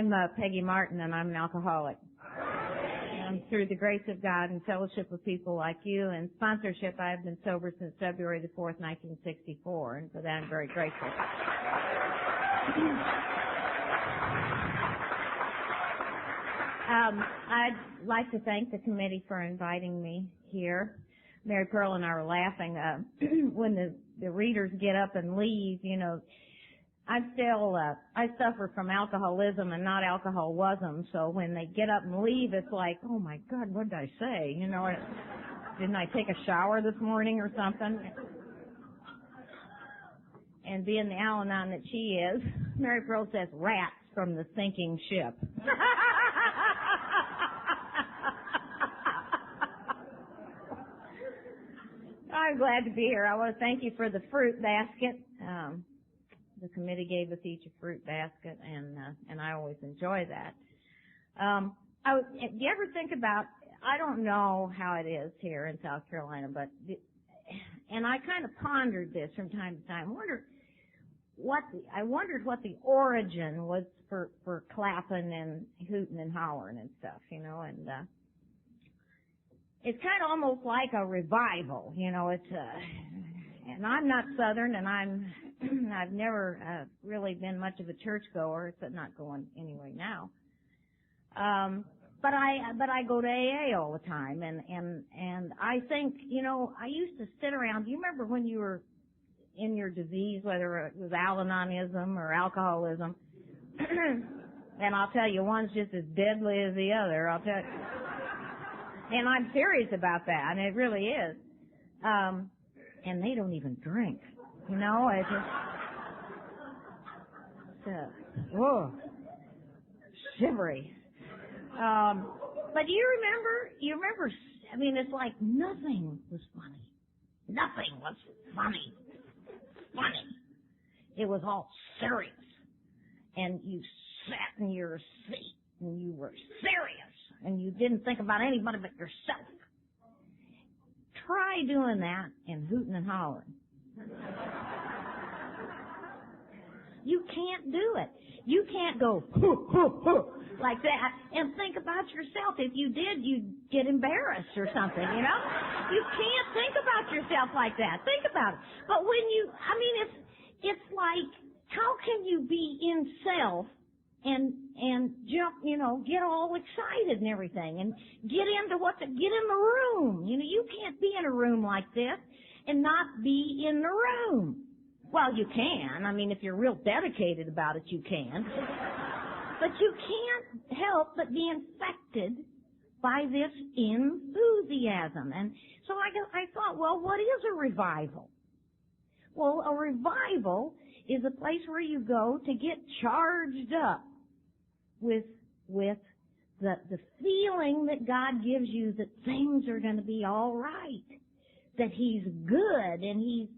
I'm Peggy Martin, and I'm an alcoholic. And through the grace of God and fellowship with people like you and sponsorship, I've been sober since February the 4th, 1964, and for that I'm very grateful. I'd like to thank the committee for inviting me here. Mary Pearl and I were laughing when the readers get up and leave. You know, I suffer from alcoholism and not alcoholism. So when they get up and leave, it's like, oh my God, what did I say? You know, didn't I take a shower this morning or something? And being the Al-Anon that she is, Mary Pearl says rats from the sinking ship. I'm glad to be here. I want to thank you for the fruit basket. The committee gave us each a fruit basket, and I always enjoy that. Do you ever think about, I don't know how it is here in South Carolina, and I kind of pondered this from time to time. I wondered what the origin was for clapping and hooting and hollering and stuff, you know, and it's kind of almost like a revival, you know. And I'm not Southern, and I've never really been much of a churchgoer, except not going anyway now. But I go to AA all the time, and I think, you know, I used to sit around. Do you remember when you were in your disease, whether it was Al-Anonism or alcoholism? And I'll tell you, one's just as deadly as the other. I'll tell you. And I'm serious about that, and it really is. And they don't even drink, you know. It's just, whoa, shivery. But you remember, I mean, it's like nothing was funny. Nothing was funny. It was all serious. And you sat in your seat, and you were serious, and you didn't think about anybody but yourself. Try doing that and hooting and hollering. You can't do it. You can't go hoo, hoo, hoo, like that and think about yourself. If you did, you'd get embarrassed or something, you know? You can't think about yourself like that. Think about it. But when it's like, how can you be in self and jump, you know, get all excited and everything and get in the room. You know, you can't be in a room like this and not be in the room. Well, you can. I mean, if you're real dedicated about it, you can. But you can't help but be infected by this enthusiasm. And so I thought, well, what is a revival? Well, a revival is a place where you go to get charged up with the feeling that God gives you that things are going to be all right, that He's good and He's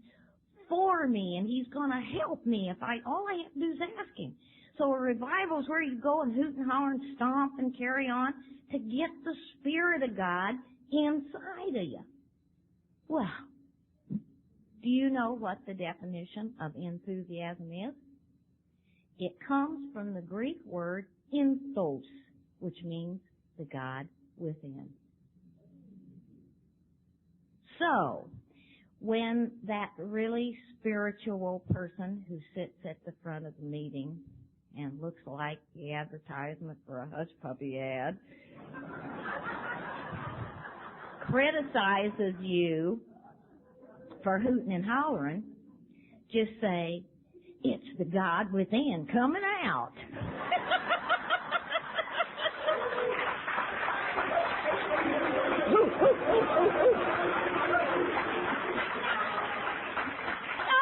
for me and He's going to help me if all I have to do is ask Him. So a revival is where you go and hoot and holler and stomp and carry on to get the Spirit of God inside of you. Well, do you know what the definition of enthusiasm is? It comes from the Greek word enthos, which means the God within. So, when that really spiritual person who sits at the front of the meeting and looks like the advertisement for a hush puppy ad criticizes you for hooting and hollering, just say, it's the God within coming out.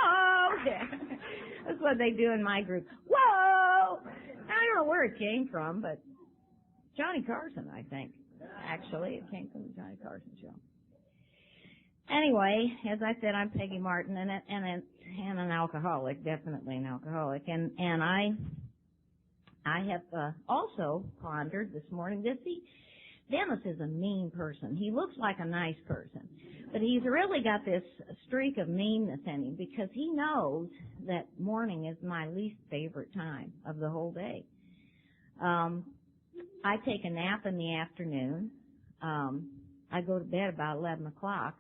Oh, that's what they do in my group. Whoa! I don't know where it came from, but Johnny Carson, I think. Actually, it came from the Johnny Carson show. Anyway, as I said, I'm Peggy Martin, and an alcoholic, definitely an alcoholic, and I have also pondered this morning that Dennis is a mean person. He looks like a nice person, but he's really got this streak of meanness in him because he knows that morning is my least favorite time of the whole day. I take a nap in the afternoon. I go to bed about 11 o'clock,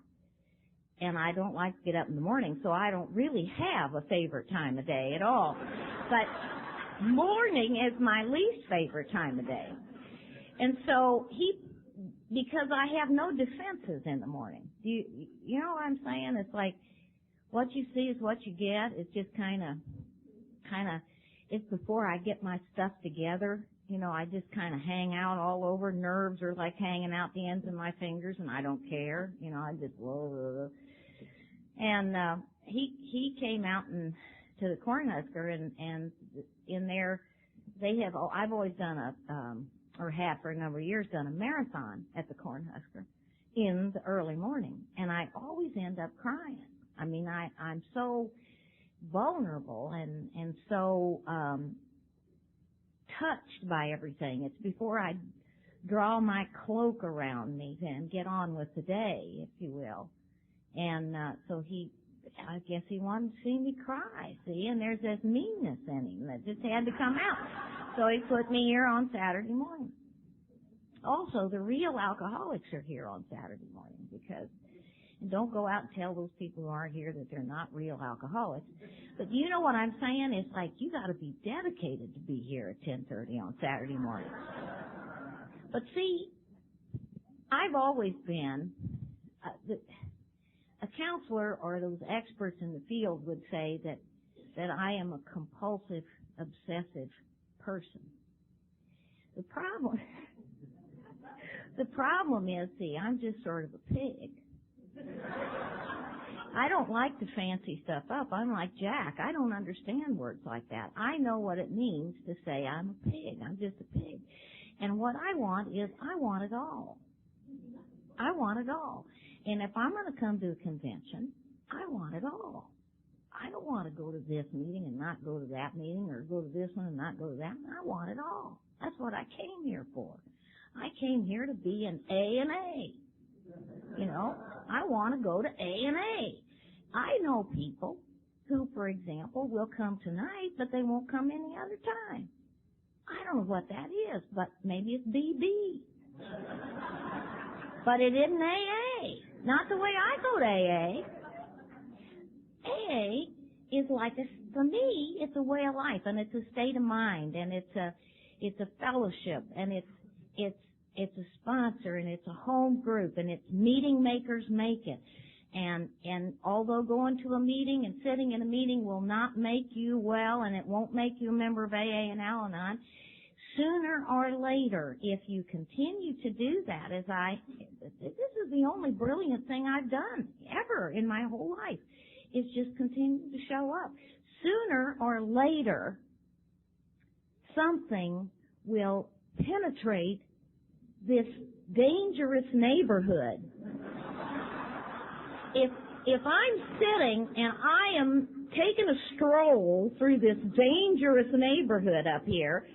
and I don't like to get up in the morning, so I don't really have a favorite time of day at all. But morning is my least favorite time of day. And so because I have no defenses in the morning. You know what I'm saying? It's like what you see is what you get. It's just kind of, it's before I get my stuff together. You know, I just kind of hang out all over. Nerves are like hanging out the ends of my fingers, and I don't care. You know, I just, whoa. And he came out to the Cornhusker, and in there they have. I've always done or have for a number of years done a marathon at the Cornhusker in the early morning, and I always end up crying. I mean, I'm so vulnerable and so touched by everything. It's before I draw my cloak around me and get on with the day, if you will. And so I guess he wanted to see me cry, see, and there's this meanness in him that just had to come out. So he put me here on Saturday morning. Also, the real alcoholics are here on Saturday morning and don't go out and tell those people who aren't here that they're not real alcoholics. But you know what I'm saying? It's like you got to be dedicated to be here at 10:30 on Saturday morning. But see, I've always been a counselor, or those experts in the field would say that I am a compulsive, obsessive person. The problem is, see, I'm just sort of a pig. I don't like to fancy stuff up. I'm like Jack. I don't understand words like that. I know what it means to say I'm a pig. I'm just a pig. And what I want is I want it all. I want it all. And if I'm going to come to a convention, I want it all. I don't want to go to this meeting and not go to that meeting, or go to this one and not go to that one. I want it all. That's what I came here for. I came here to be an A&A. You know, I want to go to A&A. I know people who, for example, will come tonight, but they won't come any other time. I don't know what that is, but maybe it's BB. But it isn't AA. Not the way I go to AA. AA is like for me, it's a way of life, and it's a state of mind, and it's a fellowship, and it's a sponsor, and it's a home group, and it's meeting makers make it. And although going to a meeting and sitting in a meeting will not make you well, and it won't make you a member of AA and Al-Anon, sooner or later, if you continue to do that, this is the only brilliant thing I've done ever in my whole life, is just continue to show up. Sooner or later, something will penetrate this dangerous neighborhood. If I'm sitting and I am taking a stroll through this dangerous neighborhood up here,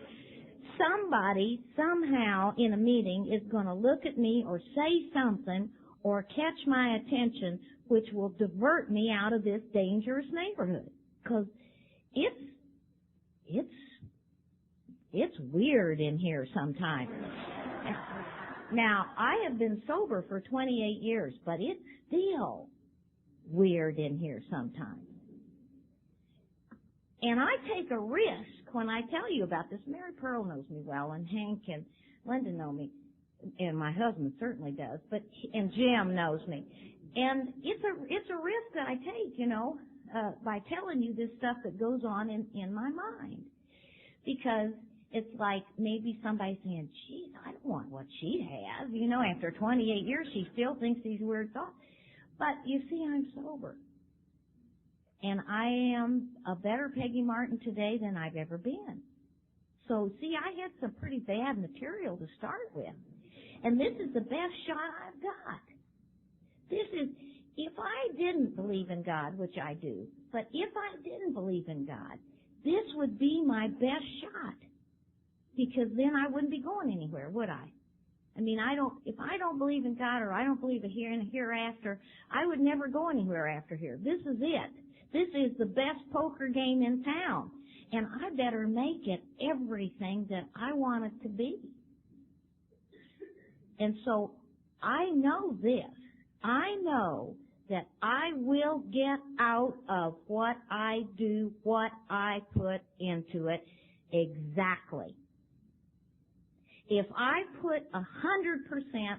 somebody somehow in a meeting is going to look at me or say something or catch my attention, which will divert me out of this dangerous neighborhood. Because it's weird in here sometimes. Now, I have been sober for 28 years, but it's still weird in here sometimes. And I take a risk when I tell you about this. Mary Pearl knows me well, and Hank and Linda know me, and my husband certainly does, and Jim knows me. And it's a risk that I take, by telling you this stuff that goes on in my mind. Because it's like maybe somebody saying, geez, I don't want what she has. After 28 years, she still thinks these weird thoughts. But you see, I'm sober. And I am a better Peggy Martin today than I've ever been. So, see, I had some pretty bad material to start with. And this is the best shot I've got. If I didn't believe in God, which I do, but if I didn't believe in God, this would be my best shot. Because then I wouldn't be going anywhere, would I? I mean, if I don't believe in God, or I don't believe in hereafter, I would never go anywhere after here. This is it. This is the best poker game in town. And I better make it everything that I want it to be. And so I know this. I know that I will get out of what I do, what I put into it exactly. If I put 100%,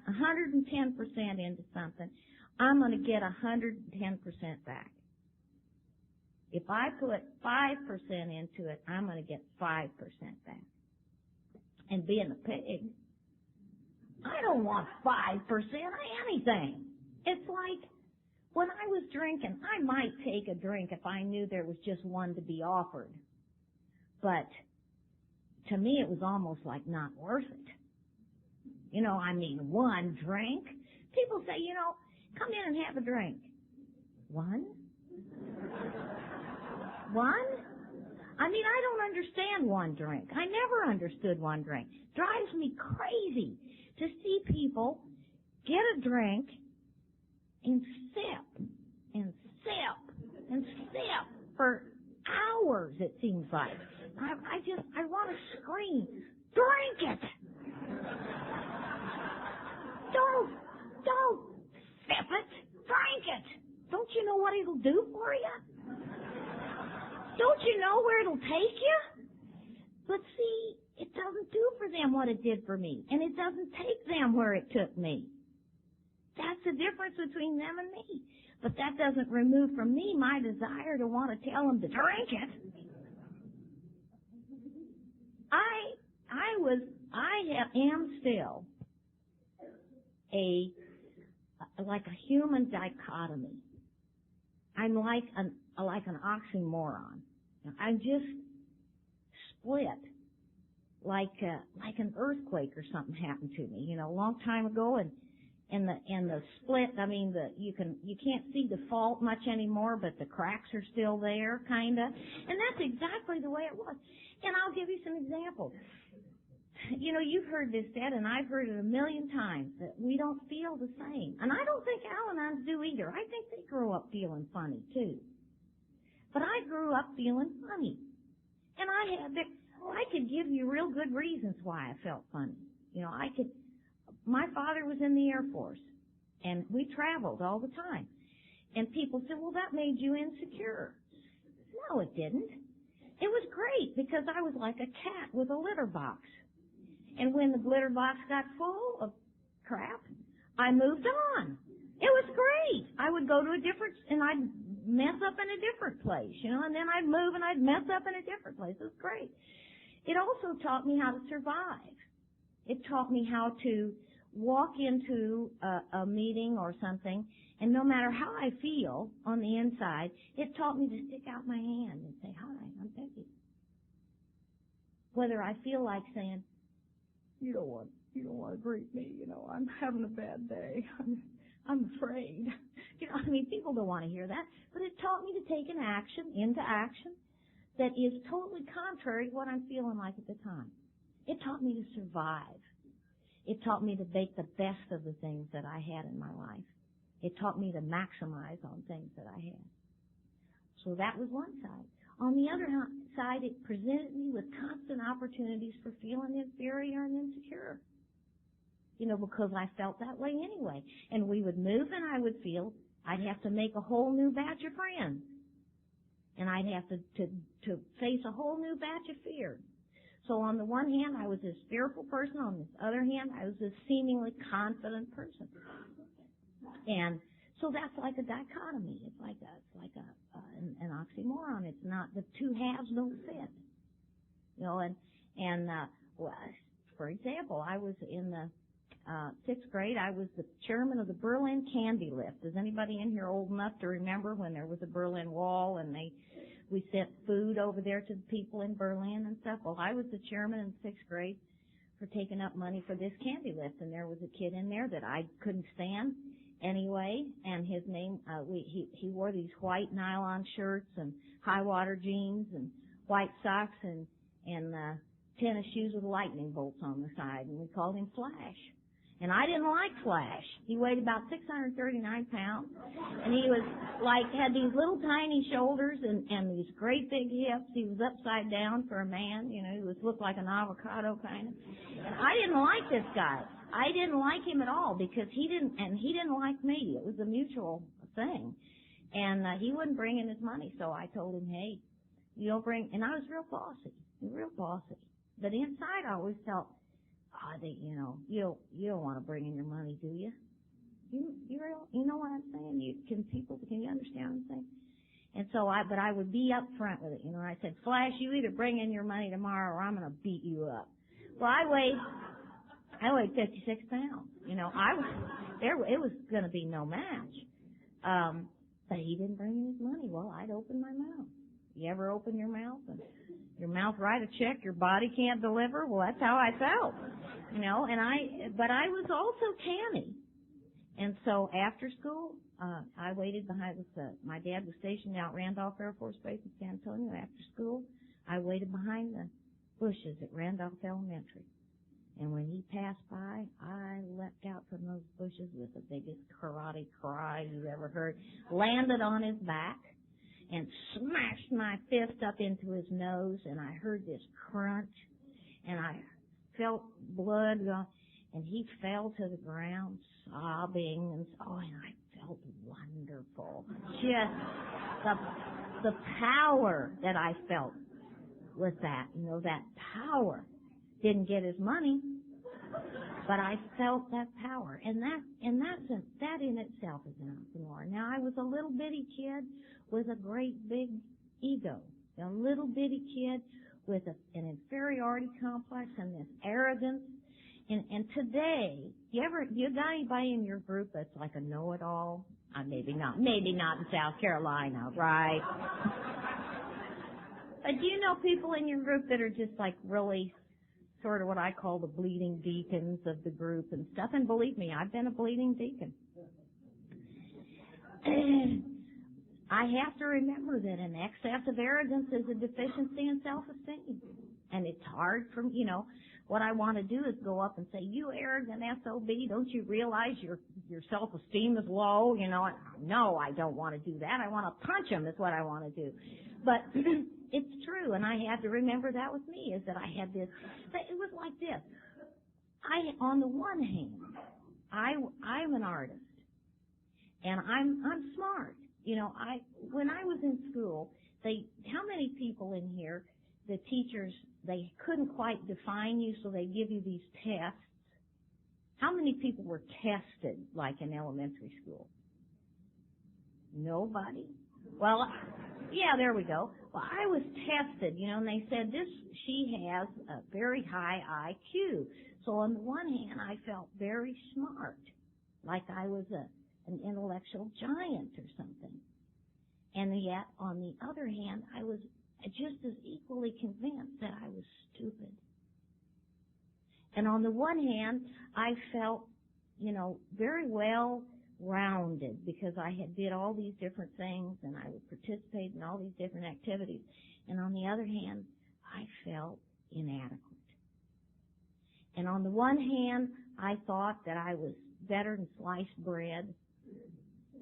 110% into something, I'm going to get 110% back. If I put 5% into it, I'm going to get 5% back. And being a pig, I don't want 5% of anything. It's like when I was drinking, I might take a drink if I knew there was just one to be offered. But to me, it was almost like not worth it. You know, I mean, one drink. People say, you know, come in and have a drink. One? One? I mean, I don't understand one drink. I never understood one drink. Drives me crazy to see people get a drink and sip and sip and sip for hours, it seems like. I want to scream, drink it! Don't sip it, drink it! Don't you know what it'll do for you? Don't you know where it'll take you? But see, it doesn't do for them what it did for me, and it doesn't take them where it took me. That's the difference between them and me. But that doesn't remove from me my desire to want to tell them to drink it. I am still like a human dichotomy. I'm like an oxymoron. I'm just split, like an earthquake or something happened to me, a long time ago, and the split. I mean, you can't see the fault much anymore, but the cracks are still there, kinda, and that's exactly the way it was. And I'll give you some examples. You've heard this said, and I've heard it a million times, that we don't feel the same. And I don't think Al-Anons do either. I think they grow up feeling funny, too. But I grew up feeling funny. And I could give you real good reasons why I felt funny. My father was in the Air Force, and we traveled all the time. And people said, well, that made you insecure. No, it didn't. It was great, because I was like a cat with a litter box. And when the litter box got full of crap, I moved on. It was great. I would go to and I'd mess up in a different place, and then I'd move and I'd mess up in a different place. It was great. It also taught me how to survive. It taught me how to walk into a meeting or something, and no matter how I feel on the inside, it taught me to stick out my hand and say, hi, I'm Peggy. Whether I feel like saying, you don't want to greet me, I'm having a bad day. I'm afraid. People don't want to hear that. But it taught me to take an action into action that is totally contrary to what I'm feeling like at the time. It taught me to survive. It taught me to make the best of the things that I had in my life. It taught me to maximize on things that I had. So that was one side. On the other side, it presented me with constant opportunities for feeling inferior and insecure. Because I felt that way anyway. And we would move, and I would feel I'd have to make a whole new batch of friends. And I'd have to face a whole new batch of fear. So on the one hand, I was this fearful person. On the other hand, I was this seemingly confident person. And so that's like a dichotomy. It's like an oxymoron. It's not, the two halves don't fit. For example, I was in the 6th grade. I was the chairman of the Berlin Candy Lift. Is anybody in here old enough to remember when there was a Berlin Wall and we sent food over there to the people in Berlin and stuff? Well, I was the chairman in 6th grade for taking up money for this candy lift, and there was a kid in there that I couldn't stand anyway, and his name, he wore these white nylon shirts and high water jeans and white socks and tennis shoes with lightning bolts on the side, and we called him Flash. And I didn't like Flash. He weighed about 639 pounds. And he was like, had these little tiny shoulders and these great big hips. He was upside down for a man. You know, he looked like an avocado kind of. And I didn't like this guy. I didn't like him at all because he didn't like me. It was a mutual thing. And he wouldn't bring in his money. So I told him, hey, you don't bring, and I was real bossy. But inside I always felt, you don't want to bring in your money, do you? You know what I'm saying? Can you understand what I'm saying? And so I would be up front with it, you know. I said, Flash, you either bring in your money tomorrow or I'm going to beat you up. Well, I weighed 56 pounds. You know, it was going to be no match. But he didn't bring in his money. Well, I'd open my mouth. You ever open your mouth and your mouth write a check your body can't deliver? Well, that's how I felt, you know. But I was also canny, and so after school, I waited behind my dad was stationed out Randolph Air Force Base in San Antonio. After school, I waited behind the bushes at Randolph Elementary, and when he passed by, I leapt out from those bushes with the biggest karate cry you've ever heard, landed on his back, and smashed my fist up into his nose, and I heard this crunch, and I felt blood go, and he fell to the ground sobbing, and I felt wonderful. Just the power that I felt with that, you know, that power. Didn't get his money, but I felt that power, and that in itself is an oxymoron. Now, I was a little bitty kid with a great big ego, a little bitty kid with an inferiority complex and this arrogance. And today, you got anybody in your group that's like a know-it-all? Maybe not in South Carolina, right? But do you know people in your group that are just like really sort of what I call the bleeding deacons of the group and stuff? And believe me, I've been a bleeding deacon. I have to remember that an excess of arrogance is a deficiency in self-esteem. And it's hard for, you know, what I want to do is go up and say, you arrogant SOB, don't you realize your self-esteem is low? You know, no, I don't want to do that. I want to punch him is what I want to do. But it's true, and I had to remember that with me, is that I had this, it was like this. On the one hand, I'm an artist, and I'm smart. You know, when I was in school, how many people in here, the teachers, they couldn't quite define you, so they give you these tests. How many people were tested, like in elementary school? Nobody? Well, yeah, there we go. Well, I was tested, you know, and they said she has a very high IQ. So on the one hand, I felt very smart, like I was an intellectual giant or something. And yet, on the other hand, I was just as equally convinced that I was stupid. And on the one hand, I felt, you know, very well rounded because I had did all these different things and I would participate in all these different activities. And on the other hand, I felt inadequate. And on the one hand, I thought that I was better than sliced bread.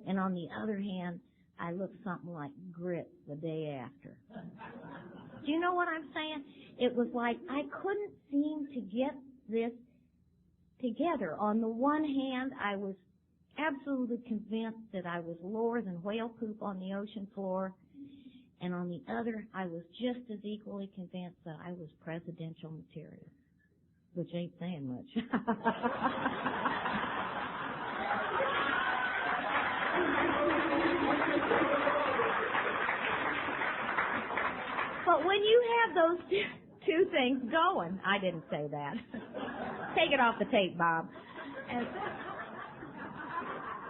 And on the other hand, I looked something like grits the day after. Do you know what I'm saying? It was like I couldn't seem to get this together. On the one hand, I was absolutely convinced that I was lower than whale poop on the ocean floor. And on the other, I was just as equally convinced that I was presidential material, which ain't saying much. But when you have those two things going, I didn't say that. Take it off the tape, Bob.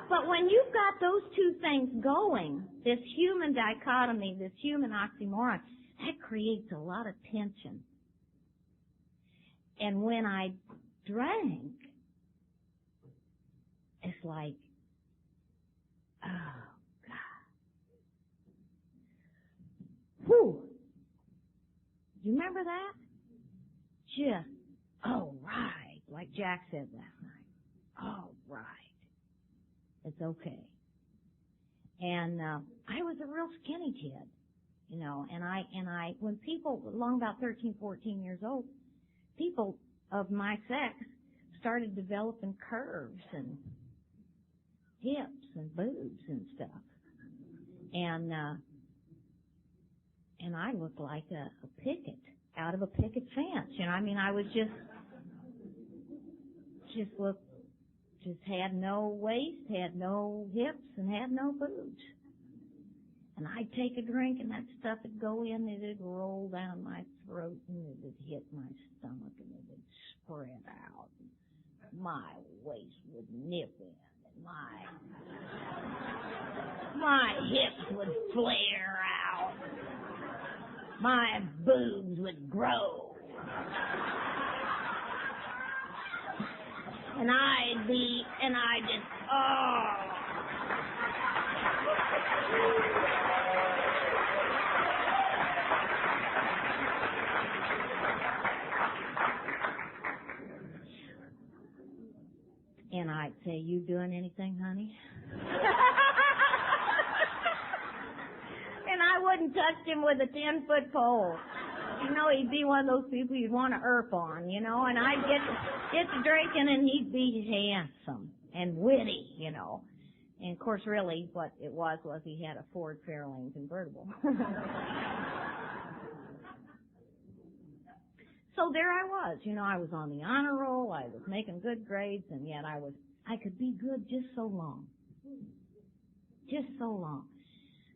But when you've got those two things going, this human dichotomy, this human oxymoron, that creates a lot of tension. And when I drank, it's like, oh, God. Whew. You remember that? Just, oh, right, like Jack said last night. all right. It's okay. And I was a real skinny kid, you know, and I when people along about 13, 14 years old, people of my sex started developing curves and hips and boobs and stuff. And I looked like a picket out of a picket fence. You know, I mean, I was just had no waist, had no hips, and had no boobs. And I'd take a drink, and that stuff would go in, and it'd roll down my throat, and it would hit my stomach, and it would spread out. My waist would nip in, and my hips would flare out. My boobs would grow. And I just, oh. And I'd say, you doing anything, honey? And I wouldn't touch him with a 10-foot pole. You know, he'd be one of those people you'd want to earth on, you know, and I'd get to drinking and he'd be handsome and witty, you know. And of course, really, what it was he had a Ford Fairlane convertible. So there I was, you know, I was on the honor roll, I was making good grades, and yet I could be good just so long. Just so long.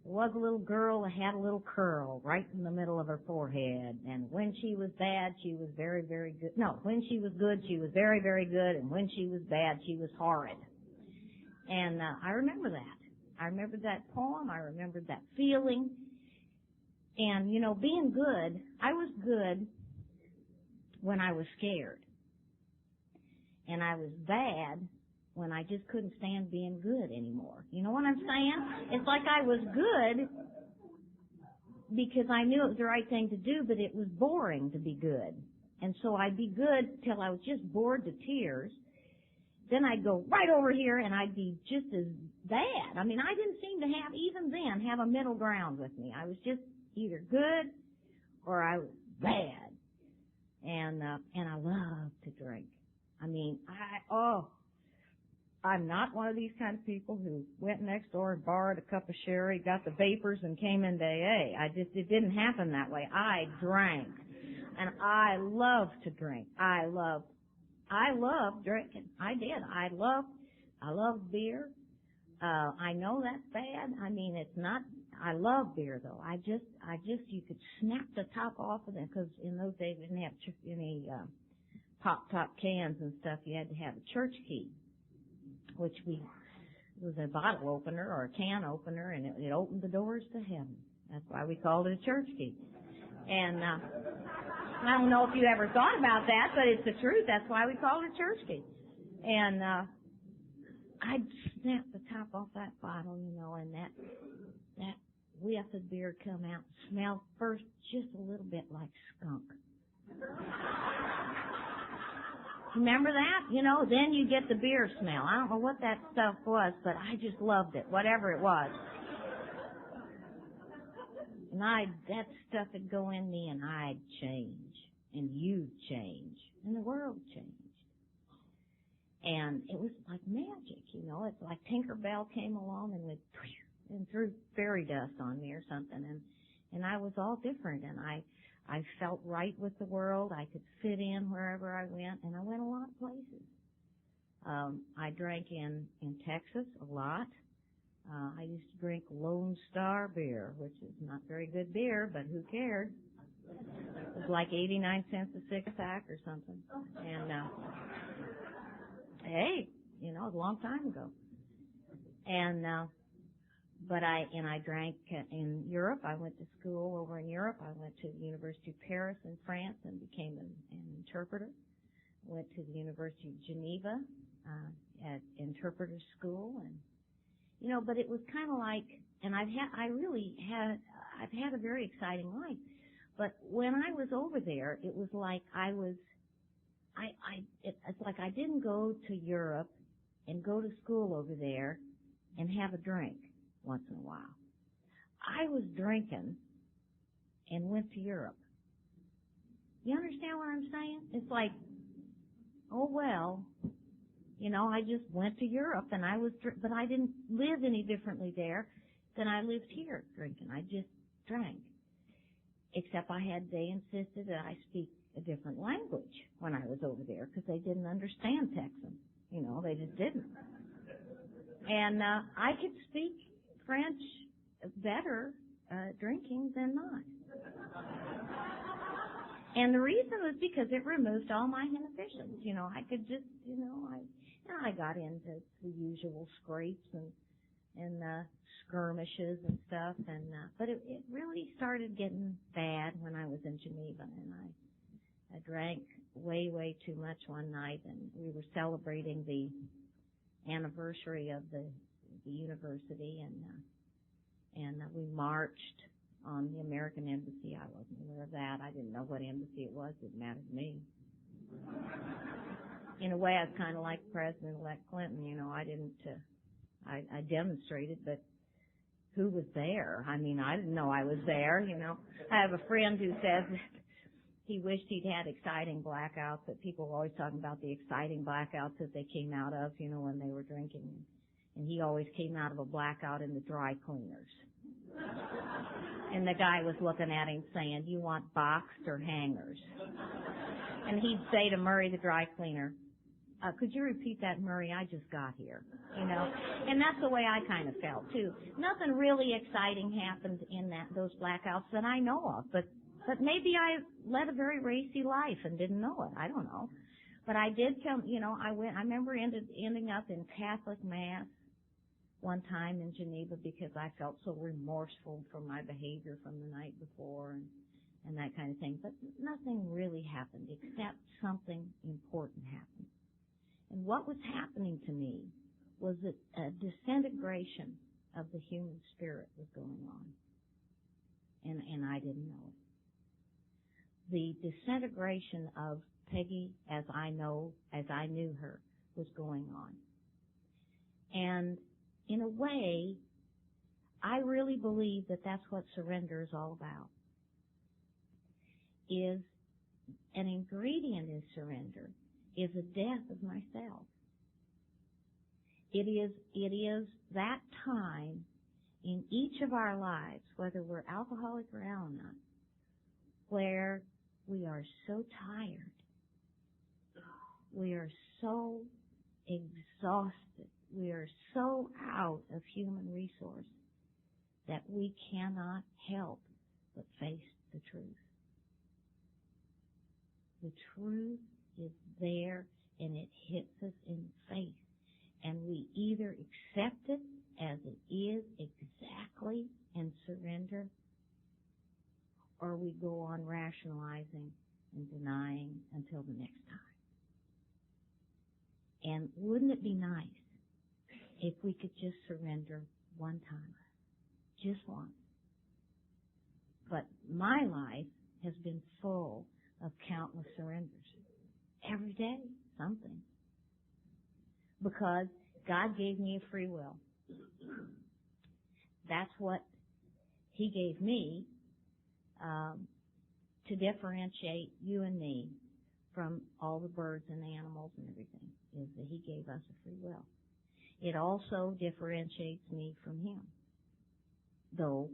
There was a little girl that had a little curl right in the middle of her forehead, and when she was bad, she was very, very good. No, when she was good, she was very, very good, and when she was bad, she was horrid. And I remember that. I remembered that poem. I remembered that feeling. And, you know, being good, I was good when I was scared. And I was bad when I just couldn't stand being good anymore. You know what I'm saying? It's like I was good because I knew it was the right thing to do, but it was boring to be good. And so I'd be good till I was just bored to tears. Then I'd go right over here and I'd be just as bad. I mean, I didn't seem to have, even then, have a middle ground with me. I was just either good or I was bad. And I love to drink. I mean, I'm not one of these kind of people who went next door and borrowed a cup of sherry, got the vapors, and came into AA. It didn't happen that way. I drank. And I love to drink. I love drinking. I did. I love beer. I know that's bad. I mean, it's not, I love beer though. You could snap the top off of them, because in those days we didn't have any pop-top cans and stuff. You had to have a church key, which was a bottle opener or a can opener, and it opened the doors to heaven. That's why we called it a church key. And I don't know if you ever thought about that, but it's the truth. That's why we called it a church key. And I'd snap the top off that bottle, you know, and that whiff of beer come out, smelled first just a little bit like skunk. Remember that? You know, then you get the beer smell. I don't know what that stuff was, but I just loved it, whatever it was. And that stuff would go in me, and I'd change, and you'd change, and the world changed. And it was like magic, you know. It's like Tinkerbell came along and threw fairy dust on me or something, and I was all different, and I felt right with the world. I could fit in wherever I went, and I went a lot of places. I drank in Texas a lot. I used to drink Lone Star beer, which is not very good beer, but who cared? It was like 89 cents a six-pack or something. And, hey, you know, it was a long time ago. And, but I drank in Europe. I went to school over in Europe. I went to the University of Paris in France and became an interpreter. Went to the University of Geneva at interpreter school, and you know, but it was kind of like, and I've had a very exciting life. But when I was over there, it was like it's like I didn't go to Europe and go to school over there and have a drink once in a while. I was drinking and went to Europe. You understand what I'm saying? It's like, oh well, I just went to Europe and but I didn't live any differently there than I lived here drinking. I just drank. Except they insisted that I speak a different language when I was over there because they didn't understand Texan. They just didn't. And I could speak French better drinking than not. And the reason was because it removed all my inhibitions. I could just, I got into the usual scrapes and skirmishes and stuff, but it really started getting bad when I was in Geneva, and I drank way too much one night, and we were celebrating the anniversary of the university, and we marched on the American embassy. I wasn't aware of that. I didn't know what embassy it was. It didn't matter to me. In a way, I was kind of like President-elect Clinton. I didn't. I demonstrated, but who was there? I mean, I didn't know I was there. I have a friend who says that he wished he'd had exciting blackouts. That people were always talking about the exciting blackouts that they came out of, when they were drinking. And he always came out of a blackout in the dry cleaners. And the guy was looking at him saying, "You want boxed or hangers?" And he'd say to Murray, the dry cleaner, "Could you repeat that, Murray? I just got here." And that's the way I kind of felt too. Nothing really exciting happened in those blackouts that I know of, but maybe I led a very racy life and didn't know it. I don't know. But I did come, I remember ending up in Catholic Mass one time in Geneva because I felt so remorseful for my behavior from the night before and that kind of thing. But nothing really happened except something important happened. And what was happening to me was that a disintegration of the human spirit was going on. And I didn't know it. The disintegration of Peggy as I knew her was going on. And in a way, I really believe that that's what surrender is all about. Is an ingredient in surrender is a death of myself. It is that time in each of our lives, whether we're alcoholic or not, where we are so tired, we are so exhausted, we are so out of human resource that we cannot help but face the truth. The truth is there and it hits us in the face. And we either accept it as it is exactly and surrender, or we go on rationalizing and denying until the next time. And wouldn't it be nice if we could just surrender one time? Just once. But my life has been full of countless surrenders. Every day, something. Because God gave me a free will. That's what He gave me to differentiate you and me from all the birds and animals and everything, is that He gave us a free will. It also differentiates me from Him. Though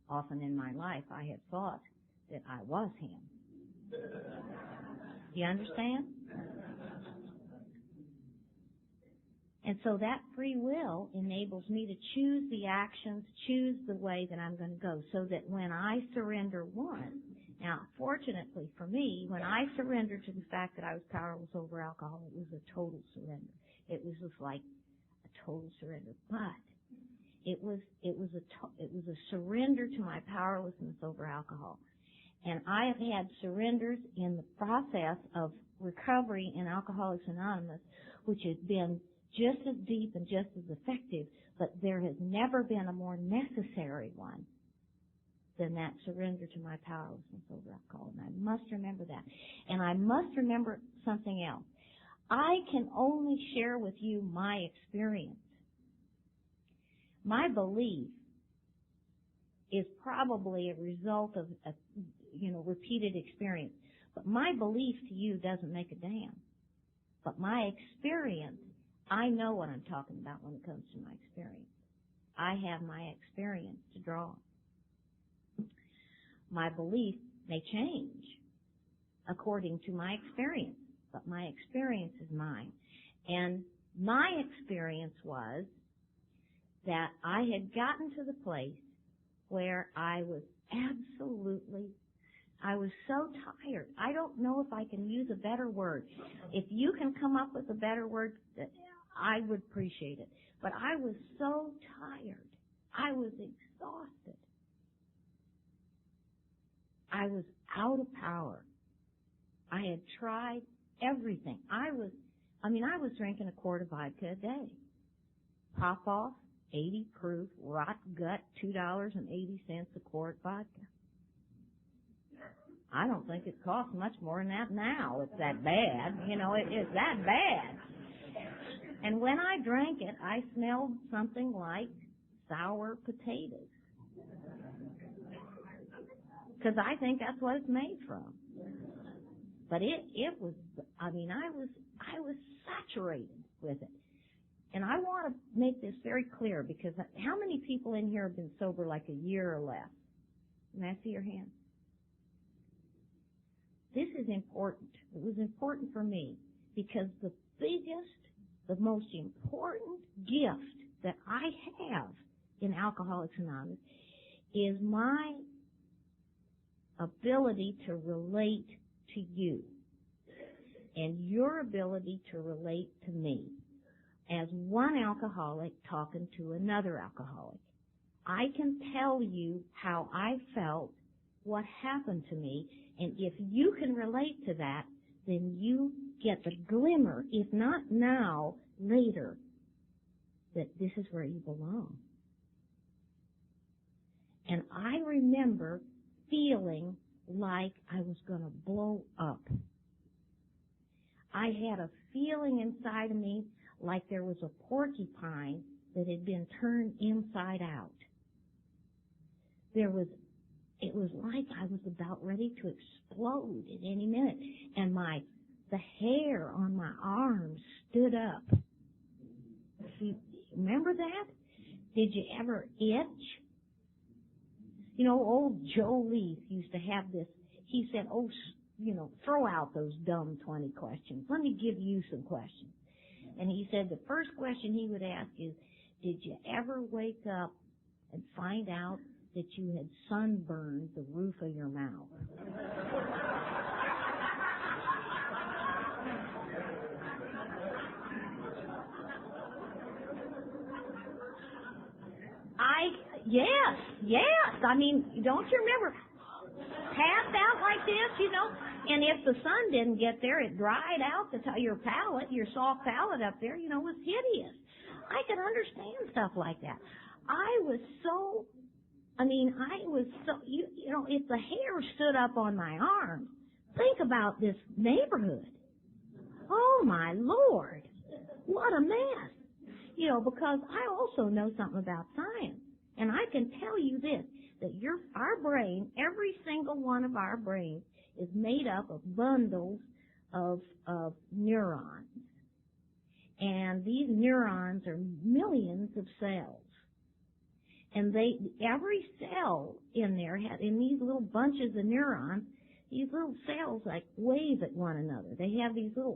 often in my life I have thought that I was Him. You understand? And so that free will enables me to choose the actions, choose the way that I'm going to go, so that when I surrender one, now fortunately for me, when I surrendered to the fact that I was powerless over alcohol, it was a total surrender. It was just like a total surrender. But it was a surrender to my powerlessness over alcohol. And I have had surrenders in the process of recovery in Alcoholics Anonymous, which has been just as deep and just as effective, but there has never been a more necessary one than that surrender to my powerlessness over alcohol. And I must remember that. And I must remember something else. I can only share with you my experience. My belief is probably a result of repeated experience. But my belief to you doesn't make a damn. But my experience, I know what I'm talking about when it comes to my experience. I have my experience to draw. My belief may change according to my experience, but my experience is mine. And my experience was that I had gotten to the place where I was so tired. I don't know if I can use a better word. If you can come up with a better word, I would appreciate it. But I was so tired. I was exhausted. I was out of power. I had tried everything. I was drinking a quart of vodka a day. Pop off, 80 proof, rot gut, $2.80 a quart vodka. I don't think it costs much more than that now. It's that bad. It's that bad. And when I drank it, I smelled something like sour potatoes. Because I think that's what it's made from. But it was, I was saturated with it. And I want to make this very clear, because how many people in here have been sober like a year or less? May I see your hand? This is important. It was important for me because the most important gift that I have in Alcoholics Anonymous is my ability to relate to you and your ability to relate to me as one alcoholic talking to another alcoholic. I can tell you how I felt, what happened to me, and if you can relate to that, then you get the glimmer, if not now, later, that this is where you belong. And I remember feeling like I was going to blow up. I had a feeling inside of me like there was a porcupine that had been turned inside out. It was like I was about ready to explode at any minute. And the hair on my arms stood up. Remember that? Did you ever itch? Old Joe Leaf used to have this. He said, throw out those dumb 20 questions. Let me give you some questions. And he said the first question he would ask is, did you ever wake up and find out that you had sunburned the roof of your mouth? Yes. Don't you remember? Passed out like this, and if the sun didn't get there, it dried out your palate, your soft palate up there, was hideous. I could understand stuff like that. If the hair stood up on my arm, think about this neighborhood. Oh my Lord, what a mess. Because I also know something about science. And I can tell you this, that our brain, every single one of our brains, is made up of bundles of neurons. And these neurons are millions of cells. And every cell in there in these little bunches of neurons, these little cells like wave at one another. They have these little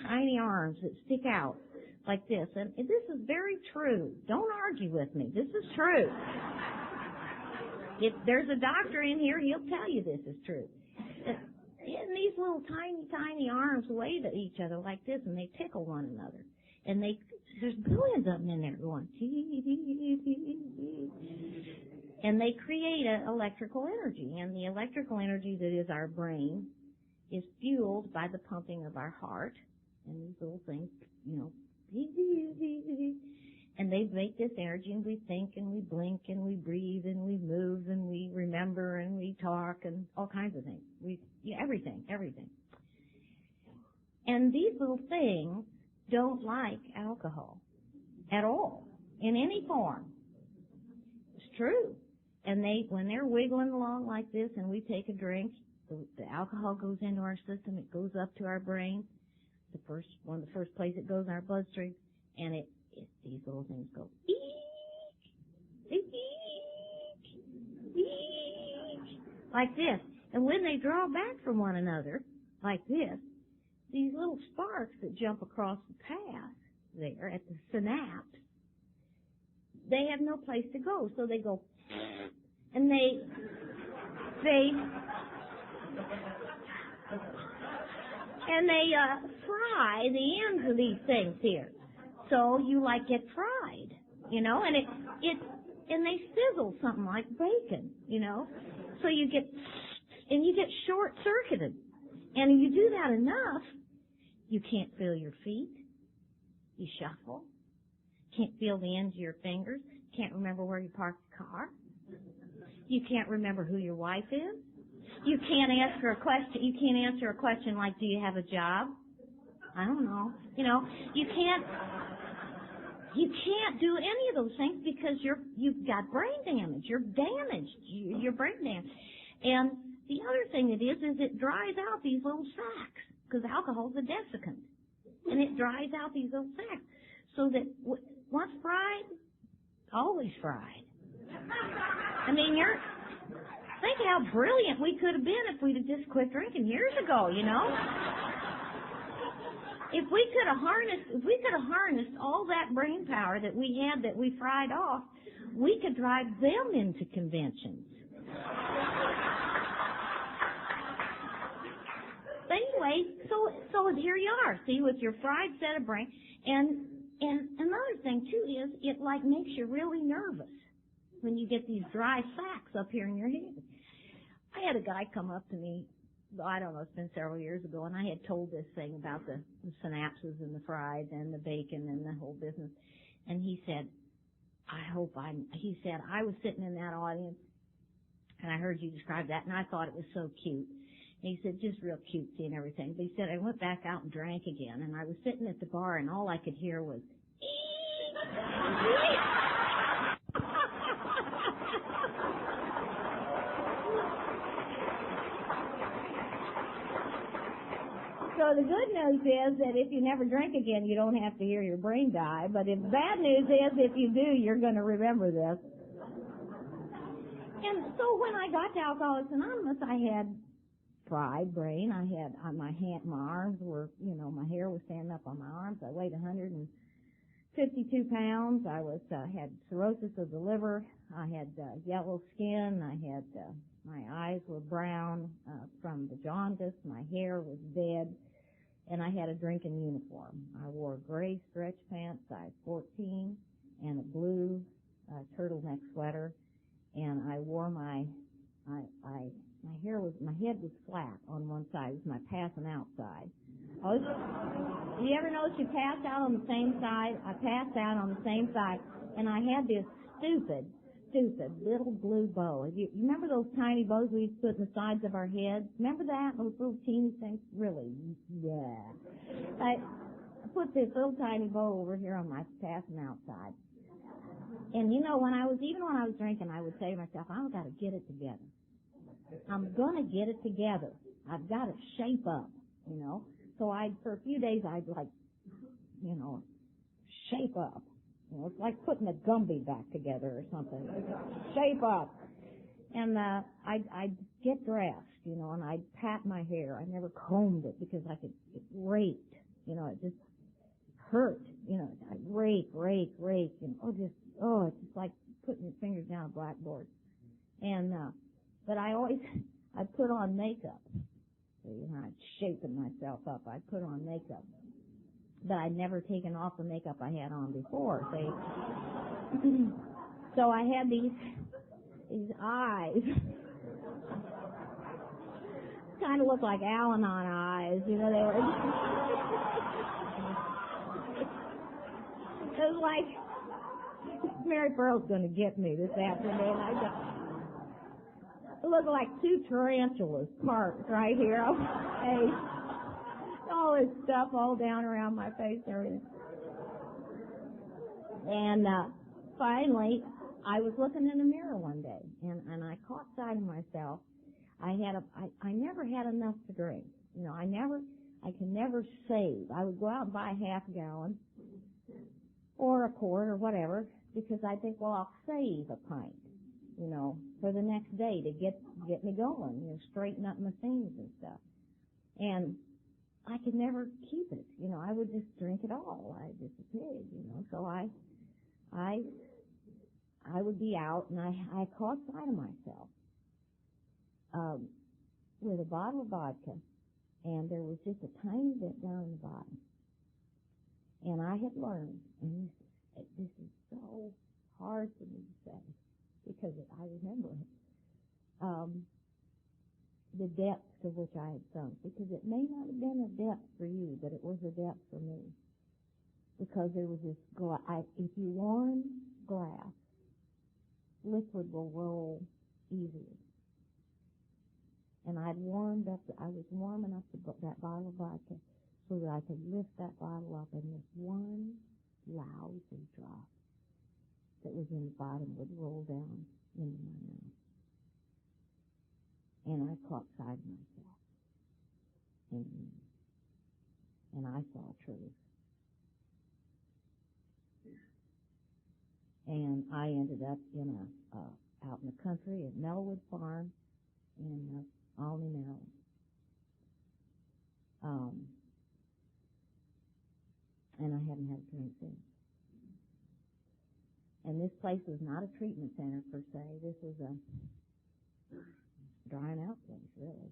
tiny arms that stick out like this. And this is very true. Don't argue with me. This is true. If there's a doctor in here, he'll tell you this is true. And these little tiny arms wave at each other like this, and they tickle one another. And there's billions of them in there going, and they create an electrical energy. And the electrical energy that is our brain is fueled by the pumping of our heart. And these little things, and they make this energy, and we think, and we blink, and we breathe, and we move, and we remember, and we talk, and all kinds of things. Everything. And these little things don't like alcohol at all, in any form. It's true. And when they're wiggling along like this and we take a drink, the alcohol goes into our system, it goes up to our brain, one of the first places it goes in our bloodstream, and these little things go, eek, eek, eek, like this. And when they draw back from one another, like this, these little sparks that jump across the path there at the synapse, they have no place to go, so they go, and they fry the ends of these things here. So you get fried, and they sizzle something like bacon, So you get short-circuited. And you do that enough, you can't feel your feet. You shuffle. Can't feel the ends of your fingers. Can't remember where you parked the car. You can't remember who your wife is. You can't answer a question. You can't answer a question like, "Do you have a job?" I don't know. You can't do any of those things because you've got brain damage. You're damaged. You're brain damaged. And the other thing it is it dries out these little sacs because alcohol's a desiccant, and it dries out these little sacs so that once fried, always fried. I mean, think how brilliant we could have been if we'd have just quit drinking years ago, If we could have harnessed all that brain power that we had that we fried off, we could drive them into conventions. But anyway, so here you are, see, with your fried set of brain. And another thing too is it makes you really nervous when you get these dry sacs up here in your head. I had a guy come up to me, I don't know, it's been several years ago, and I had told this thing about the synapses and the fried and the bacon and the whole business. And he said, he said, I was sitting in that audience and I heard you describe that and I thought it was so cute. And he said, just real cutesy and everything. But he said, I went back out and drank again and I was sitting at the bar and all I could hear was, So the good news is that if you never drink again, you don't have to hear your brain die. But the bad news is if you do, you're going to remember this. And so when I got to Alcoholics Anonymous, I had fried brain. I had my arms were, my hair was standing up on my arms. I weighed 152 pounds. I had cirrhosis of the liver. I had yellow skin. I had my eyes were brown from the jaundice. My hair was dead. And I had a drinking uniform. I wore gray stretch pants, size 14, and a blue turtleneck sweater. And I wore my head was flat on one side. It was my passing out side. You ever notice you passed out on the same side? I passed out on the same side, and I had this stupid little blue bow. You remember those tiny bows we used to put in the sides of our heads? Remember that? Those little teeny things? Really? Yeah. I put this little tiny bow over here on my passing out side. And when I was drinking, I would say to myself, I've got to get it together. I'm going to get it together. I've got to shape up, So for a few days, I'd shape up. It's like putting a Gumby back together or something. Shape up. And I'd get dressed, and I'd pat my hair. I never combed it because it raked. It just hurt. I'd rake. It's just like putting your fingers down a blackboard. And but I'd put on makeup. I'd shapen myself up. I'd put on makeup. But I'd never taken off the makeup I had on before, see? So I had these eyes. Kind of looked like Al-Anon eyes, they were. It was like, Mary Pearl's going to get me this afternoon. It looked like two tarantulas parked right here on my face. Oh, all this stuff all down around my face and everything. And finally, I was looking in the mirror one day, and I caught sight of myself. I never had enough to drink. You know, I can never save. I would go out and buy a half gallon or a quart or whatever, because I think, well, I'll save a pint, you know, for the next day to get me going, you know, straighten up my things and stuff. And I could never keep it, you know, I would just drink it all. I just a pig, you know, so I would be out, and I caught sight of myself with a bottle of vodka, and there was just a tiny bit down the bottom. And I had learned, and this is so hard for me to say, because I remember it, the depth to which I had sunk, because it may not have been a depth for you, but it was a depth for me. Because there was this if you warm glass, liquid will roll easier. And I was warm enough to put that bottle of vodka so that I could lift that bottle up, and this one lousy drop that was in the bottom would roll down into my mouth. And I caught sight of myself. And I saw truth. And I ended up out in the country at Melwood Farm in Albany, Maryland. And I haven't had a drink since. And this place was not a treatment center per se. This was a drying out place, really.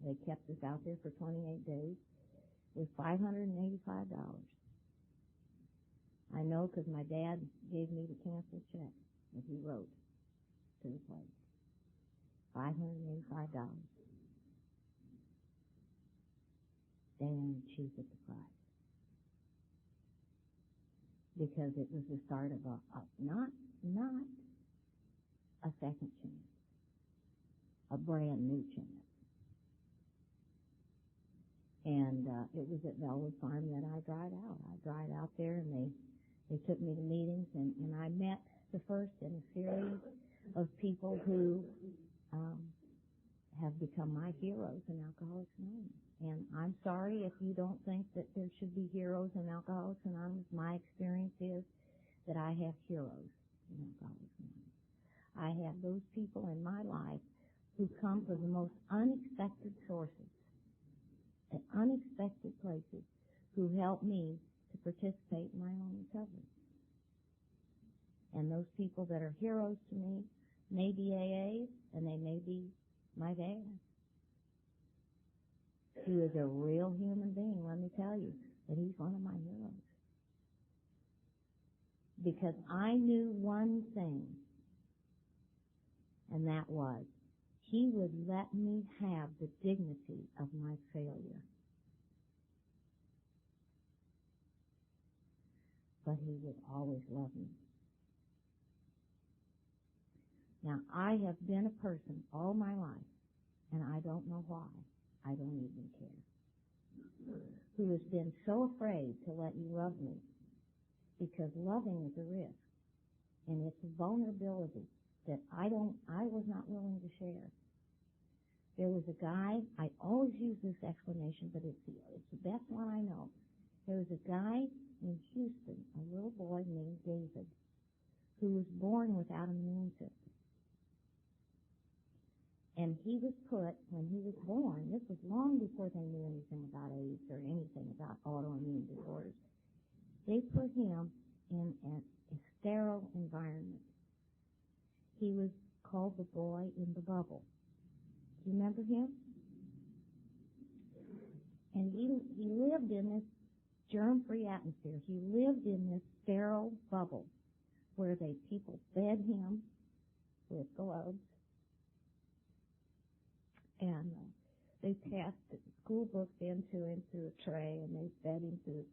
They kept us out there for 28 days with $585. I know because my dad gave me the canceled check that he wrote to the place. $585. Damn cheap at the price. Because it was the start of not a second chance, a brand new chance. And it was at Bellevue Farm that I dried out. I dried out there, and they took me to meetings, and I met the first in a series of people who have become my heroes in Alcoholics Anonymous. And I'm sorry if you don't think that there should be heroes in Alcoholics Anonymous. My experience is that I have heroes in Alcoholics Anonymous. I have those people in my life who come from the most unexpected sources, at unexpected places, who help me to participate in my own recovery. And those people that are heroes to me may be AAs, and they may be my dad, who is a real human being. Let me tell you that he's one of my heroes. Because I knew one thing, and that was, he would let me have the dignity of my failure. But he would always love me. Now, I have been a person all my life, and I don't know why, I don't even care, who has been so afraid to let you love me, because loving is a risk, and it's a vulnerability that I was not willing to share. There was a guy, I always use this explanation, but it's the best one I know. There was a guy in Houston, a little boy named David, who was born without an immune system. And he was put, when he was born, this was long before they knew anything about AIDS or anything about autoimmune disorders, they put him in a sterile environment. He was called the boy in the bubble. Do you remember him? And he lived in this germ-free atmosphere. He lived in this sterile bubble where people fed him with gloves, and they passed school books into a tray, and they fed him through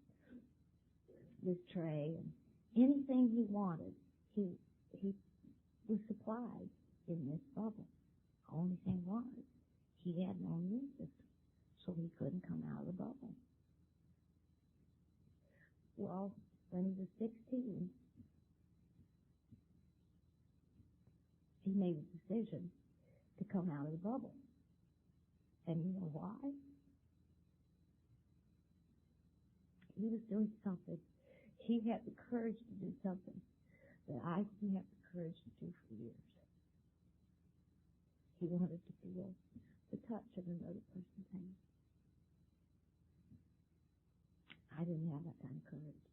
this tray, and anything he wanted, he was supplied in this bubble. The only thing was, he had no immune system, so he couldn't come out of the bubble. Well, when he was 16, he made a decision to come out of the bubble. And you know why? He was doing something. He had the courage to do something that I didn't have the courage to do for years. He wanted to feel the touch of another person's hand. I didn't have that kind of courage.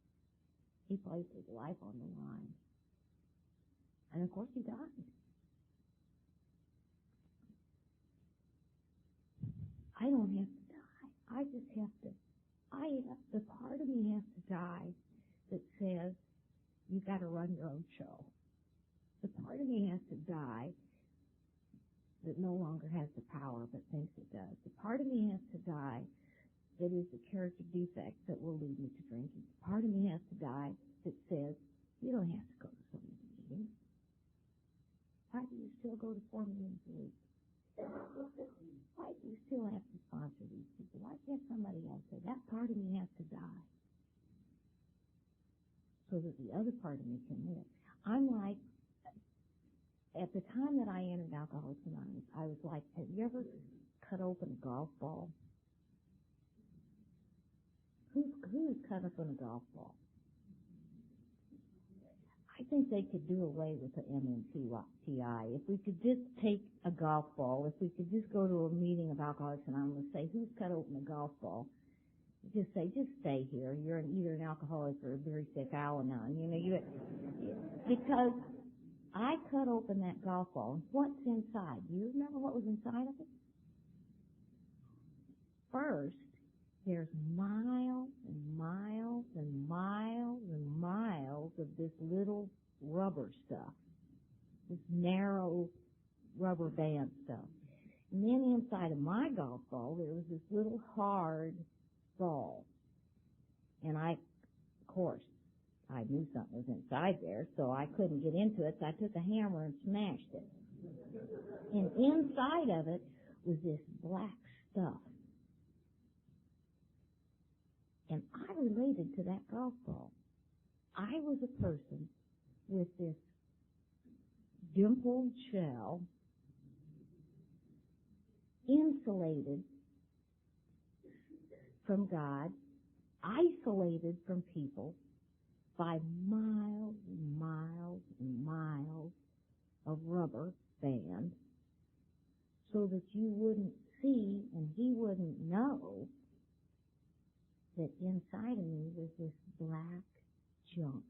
He placed his life on the line. And of course he died. I don't have to die. I just have to, the part of me has to die that says, you got to run your own show. The part of me has to die that no longer has the power but thinks it does. The part of me has to die that is the character defect that will lead me to drinking. The part of me has to die that says, you don't have to go to so many meetings. Why do you still go to 4 meetings a week? Why do you still have to sponsor these people? Why can't somebody else say, that part of me has to die so that the other part of me can live? I'm like, at the time that I entered Alcoholics Anonymous, I was like, have you ever cut open a golf ball? Who's cut open a golf ball? I think they could do away with the MMTI. If we could just take a golf ball, if we could just go to a meeting of Alcoholics Anonymous and say, who's cut open a golf ball? Just say, just stay here. You're either an alcoholic or a very sick Al-Anon. Because I cut open that golf ball, and what's inside? Do you remember what was inside of it? First, there's miles and miles and miles and miles of this little rubber stuff, this narrow rubber band stuff. And then inside of my golf ball, there was this little hard ball. And of course, I knew something was inside there, so I couldn't get into it, so I took a hammer and smashed it. And inside of it was this black stuff. And I related to that golf ball. I was a person with this dimpled shell, insulated from God, isolated from people by miles and miles and miles of rubber band, so that you wouldn't see and he wouldn't know that inside of me was this black junk.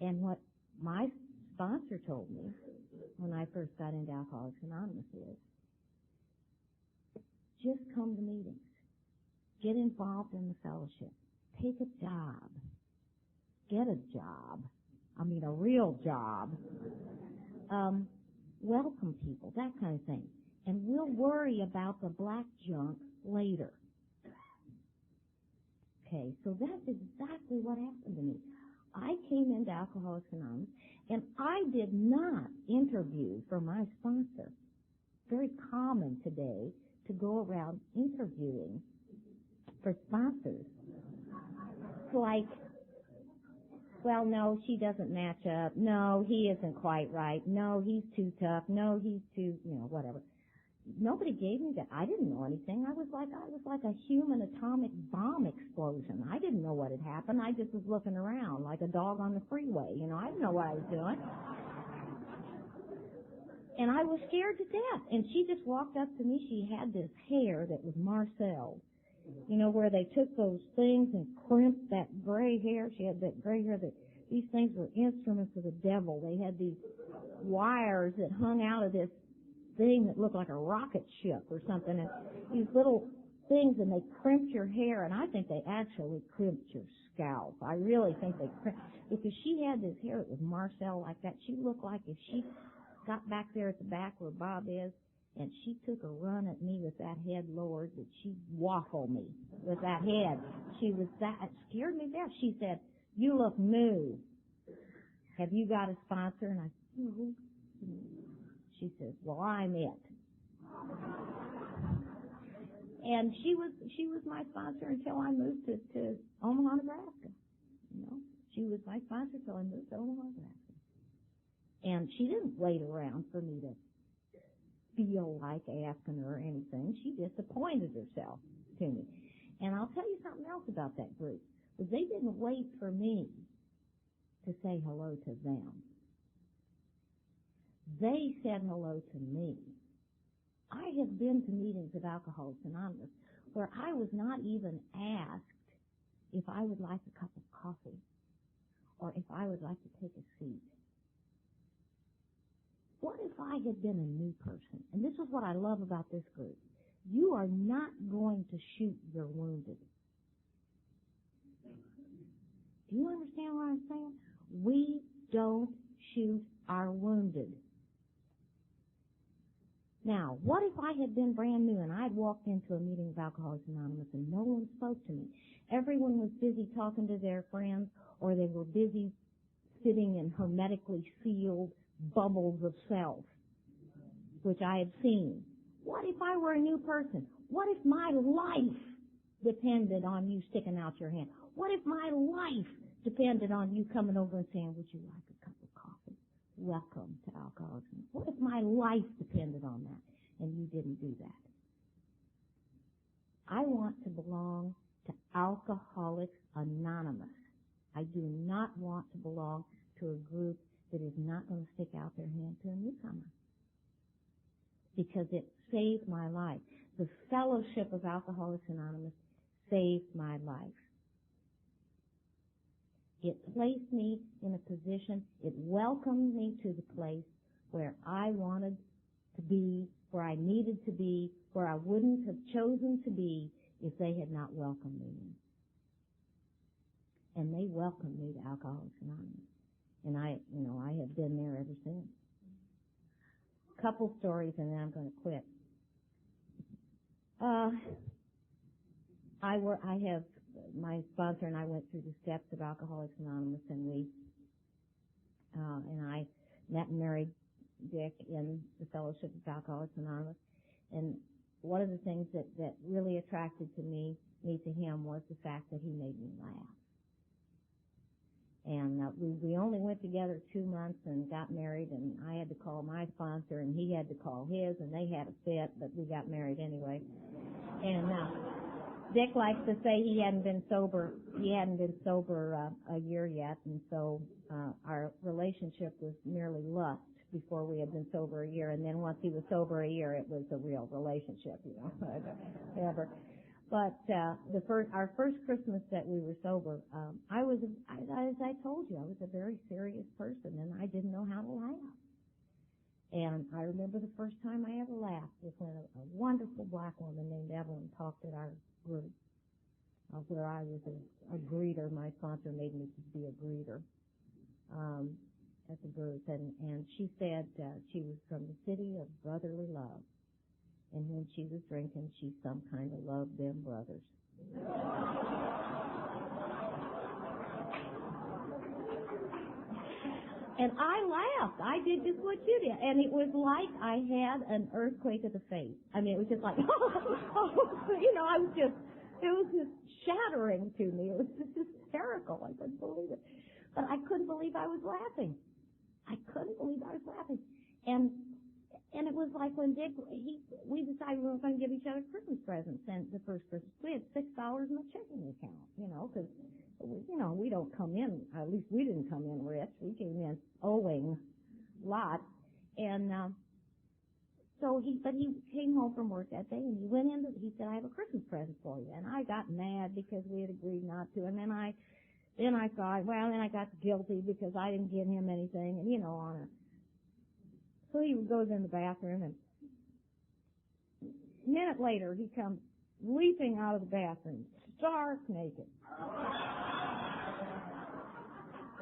And what my sponsor told me when I first got into Alcoholics Anonymous is, just come to meetings. Get involved in the fellowship. Take a job. Get a job. I mean, a real job. Welcome people, that kind of thing. And we'll worry about the black junk later. Okay, so that's exactly what happened to me. I came into Alcoholics Anonymous, and I did not interview for my sponsor. Very common today to go around interviewing for sponsors. It's like, well, no, she doesn't match up. No, he isn't quite right. No, he's too tough. No, he's too, whatever. Nobody gave me that. I didn't know anything. I was like a human atomic bomb explosion. I didn't know what had happened. I just was looking around like a dog on the freeway. I didn't know what I was doing. And I was scared to death. And she just walked up to me. She had this hair that was Marcel's. Where they took those things and crimped that gray hair. She had that gray hair that these things were instruments of the devil. They had these wires that hung out of this thing that looked like a rocket ship or something, and these little things, and they crimped your hair, and I think they actually crimped your scalp. I really think they crimped, because she had this hair that was Marcel like that. She looked like if she got back there at the back where Bob is, and she took a run at me with that head lowered, that she'd waffle me with that head. It scared me there. She said, "You look new. Have you got a sponsor?" And I said, "No." She says, "Well, I'm it." And she was my sponsor until I moved to Omaha, Nebraska. You know, she was my sponsor until I moved to Omaha, Nebraska. And she didn't wait around for me to feel like asking her or anything. She just appointed herself to me. And I'll tell you something else about that group. Was they didn't wait for me to say hello to them. They said hello to me. I have been to meetings of Alcoholics Anonymous where I was not even asked if I would like a cup of coffee or if I would like to take a seat. What if I had been a new person? And this is what I love about this group. You are not going to shoot your wounded. Do you understand what I'm saying? We don't shoot our wounded. Now, what if I had been brand new and I'd walked into a meeting of Alcoholics Anonymous and no one spoke to me? Everyone was busy talking to their friends, or they were busy sitting in hermetically sealed bubbles of self, which I had seen. What if I were a new person? What if my life depended on you sticking out your hand? What if my life depended on you coming over and saying, would you like a cup of coffee? Welcome to Alcoholics Anonymous. What if my life depended on that and you didn't do that? I want to belong to Alcoholics Anonymous. I do not want to belong to a group that is not going to stick out their hand to a newcomer, because it saved my life. The fellowship of Alcoholics Anonymous saved my life. It placed me in a position, it welcomed me to the place where I wanted to be, where I needed to be, where I wouldn't have chosen to be if they had not welcomed me in. And they welcomed me to Alcoholics Anonymous. And I have been there ever since. Couple stories and then I'm going to quit. I have, my sponsor and I went through the steps of Alcoholics Anonymous, and I met and married Dick in the Fellowship of Alcoholics Anonymous. And one of the things that really attracted me to him was the fact that he made me laugh. And we only went together 2 months and got married, and I had to call my sponsor and he had to call his, and they had a fit, but we got married anyway. And Dick likes to say he hadn't been sober a year yet, and so our relationship was merely lust before we had been sober a year, and then once he was sober a year, it was a real relationship, whatever. But our first Christmas that we were sober, as I told you, I was a very serious person, and I didn't know how to laugh. And I remember the first time I ever laughed was when a wonderful black woman named Evelyn talked at our group, where I was a greeter. My sponsor made me be a greeter at the group, and she said she was from the city of brotherly love. And when she was drinking, she some kind of loved them brothers. And I laughed. I did just what you did. And it was like I had an earthquake of the face. I mean, it was just like, it was just shattering to me. It was just hysterical. I couldn't believe it. But I couldn't believe I was laughing. And it was like when Dick, we decided we were going to give each other Christmas presents. And the first Christmas, we had $6 in the checking account, because, we don't come in, at least we didn't come in rich. We came in owing lots. And, but he came home from work that day and he said, I have a Christmas present for you. And I got mad because we had agreed not to. And then I thought, then I got guilty because I didn't give him anything, and, on it. So he goes in the bathroom, and a minute later he comes leaping out of the bathroom, stark naked,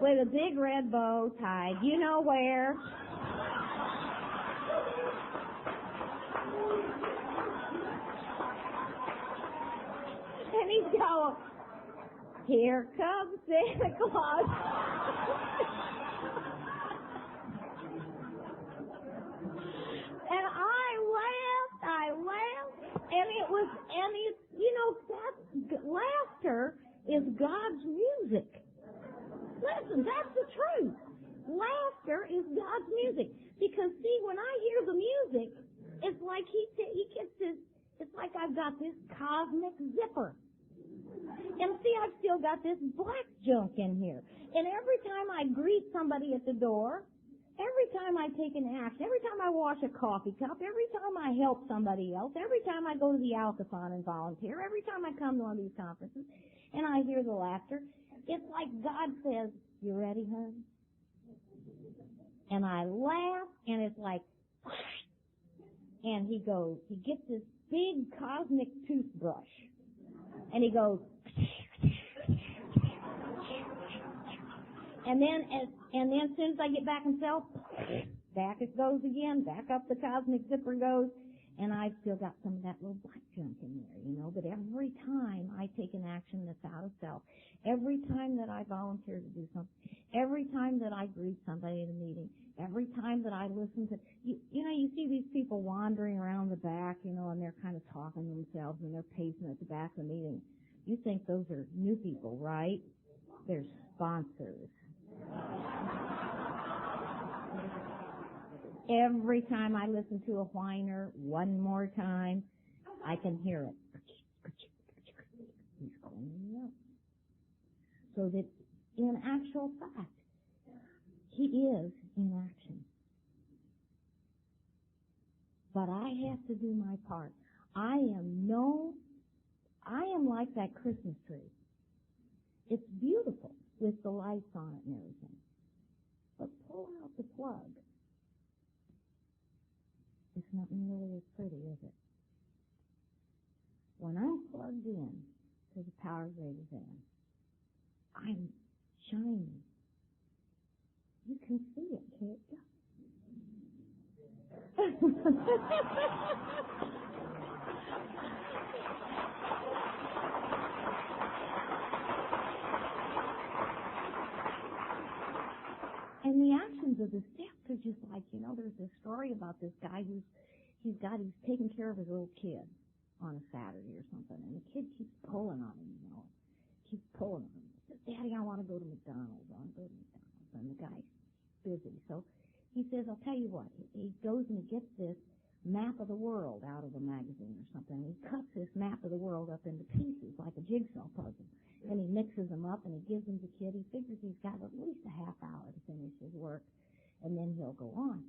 with a big red bow tied, you know where. And he's going, here comes Santa Claus. And I laughed, and it that laughter is God's music. Listen, that's the truth. Laughter is God's music. Because see, when I hear the music, it's like he gets this, it's like I've got this cosmic zipper. And see, I've still got this black junk in here. And every time I greet somebody at the door, every time I take an action, every time I wash a coffee cup, every time I help somebody else, every time I go to the Alcathon and volunteer, every time I come to one of these conferences and I hear the laughter, it's like God says, "You ready, hon?" And I laugh, and it's like, and he gets this big cosmic toothbrush, and he goes, and then as soon as I get back in self, back it goes again, back up the cosmic zipper goes, and I've still got some of that little black junk in there, but every time I take an action that's out of self, every time that I volunteer to do something, every time that I greet somebody at a meeting, every time that I listen to, you see these people wandering around the back, and they're kind of talking to themselves and they're pacing at the back of the meeting. You think those are new people, right? They're sponsors. Every time I listen to a whiner one more time, I can hear it. He's calling me up. So that in actual fact, he is in action. But I have to do my part. I am like that Christmas tree. It's beautiful with the lights on it and everything. But pull out the plug. It's not nearly as pretty, is it? When I'm plugged in to the power grid van, I'm shining. You can see it, can't you? And the actions of the steps are just like, there's this story about this guy he's taking care of his little kid on a Saturday or something, and the kid keeps pulling on him, keeps pulling on him. He says, "Daddy, I want to go to McDonald's. And the guy's busy. So he says, "I'll tell you what." He goes and he gets this map of the world out of a magazine or something. He cuts this map of the world up into pieces like a jigsaw puzzle. And he mixes them up and he gives them to the kid. He figures he's got at least a half hour to finish his work, and then he'll go on.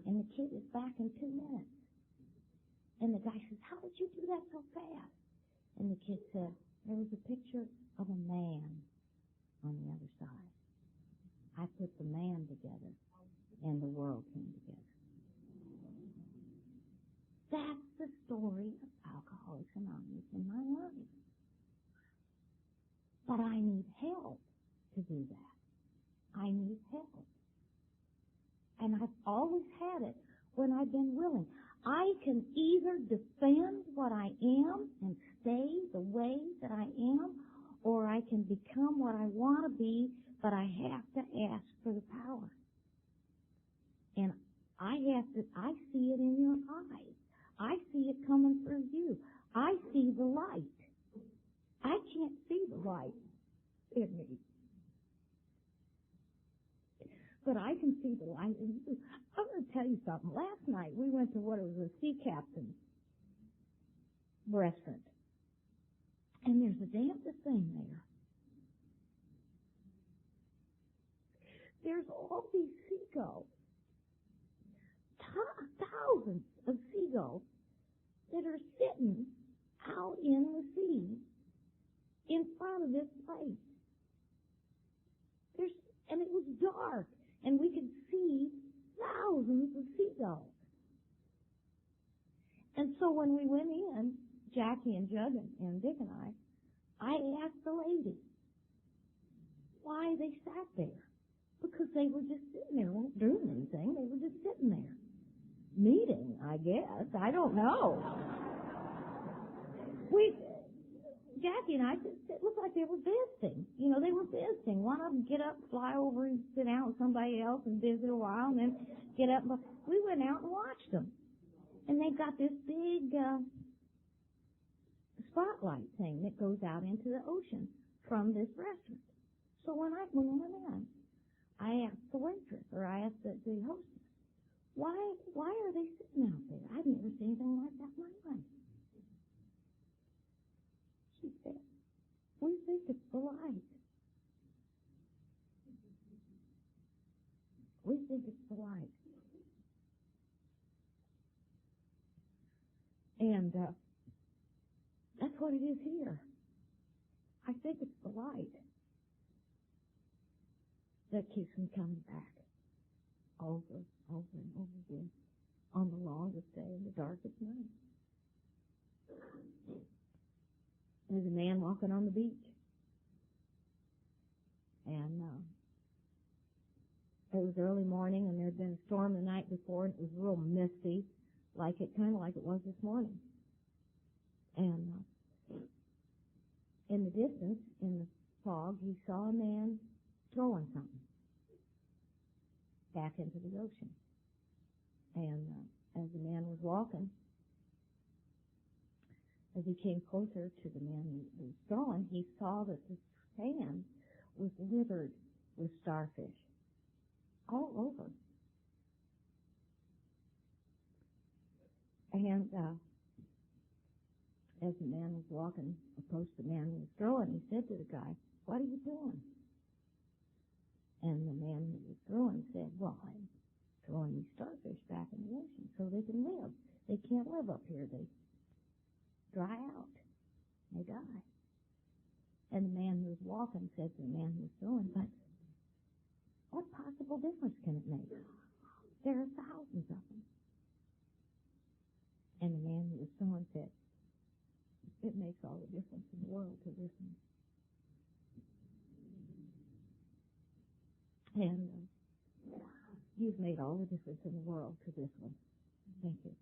And the kid is back in 2 minutes. And the guy says, "How did you do that so fast?" And the kid said, "There was a picture of a man on the other side. I put the man together, and the world came together." That's the story of Alcoholics Anonymous in my life. But I need help to do that. I need help. And I've always had it when I've been willing. I can either defend what I am and stay the way that I am, or I can become what I want to be, but I have to ask for the power. And I see it in your eyes. I see it coming through you. I see the light. I can't see the light in me. But I can see the light in you. I'm going to tell you something. Last night we went to what was a sea captain's restaurant. And there's a damnedest thing there. There's all these seagulls. Thousands of seagulls that are sitting out in the sea in front of this place. And it was dark, and we could see thousands of seagulls. And so when we went in, Jackie and Jug and Dick and I asked the lady why they sat there. Because they were just sitting there, weren't doing anything. They were just sitting there. Meeting, I guess. I don't know. Jackie and I said, it looked like they were visiting. They were visiting. One of them get up, fly over and sit down with somebody else and visit a while, and then get up. We went out and watched them. And they've got this big spotlight thing that goes out into the ocean from this restaurant. So when we went in, I asked the waitress, or I asked the hostess, why are they sitting out there? I've never seen anything like that in my life. She said, we think it's the light. We think it's the light. And that's what it is here. I think it's the light that keeps me coming back over and over and over again on the longest day and the darkest night. There's a man walking on the beach. And it was early morning, and there had been a storm the night before, and it was real misty, kind of like it was this morning. And in the distance, in the fog, he saw a man throwing something back into the ocean. And as the man was walking, as he came closer to the man who was throwing, he saw that the sand was littered with starfish all over. And as the man was walking, approached the man who was throwing, he said to the guy, "What are you doing?" And the man who was throwing said, "Well, I'm throwing these starfish back in the ocean so they can live. They can't live up here. They dry out. They die." And the man who was walking said to the man who was throwing, "But what possible difference can it make? There are thousands of them." And the man who was throwing said, "It makes all the difference in the world to listen." And you've made all the difference in the world to this one. Thank you.